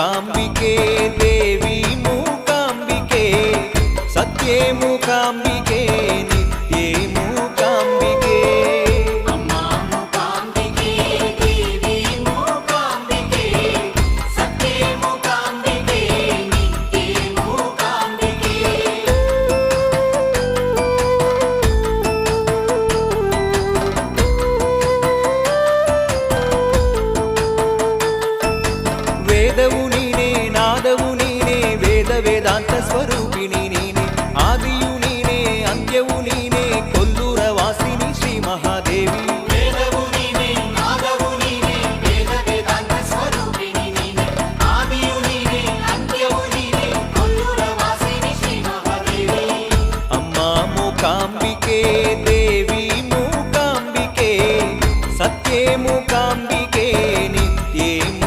ಮೂಕಾಂಬಿಕೆ ದೇವಿ ಮೂಕಾಂಬಿಕೆ ಸತ್ಯೇ ಮೂಕಾಂಬಿಕೆ ನಿತ್ಯೇ ಮೂಕಾಂಬಿಕೆ ಅಮ್ಮ ಮೂಕಾಂಬಿಕೆ ದೇವಿ ಮೂಕಾಂಬಿಕೆ ಸತ್ಯೇ ಮೂಕಾಂಬಿಕೆ ನಿತ್ಯೇ ಮೂಕಾಂಬಿಕೆ ವೇದವು ನೀನೇ ನಾದವು ನೀನೇ ವೇದ ವೇದಾಂತ ಸ್ವರೂಪ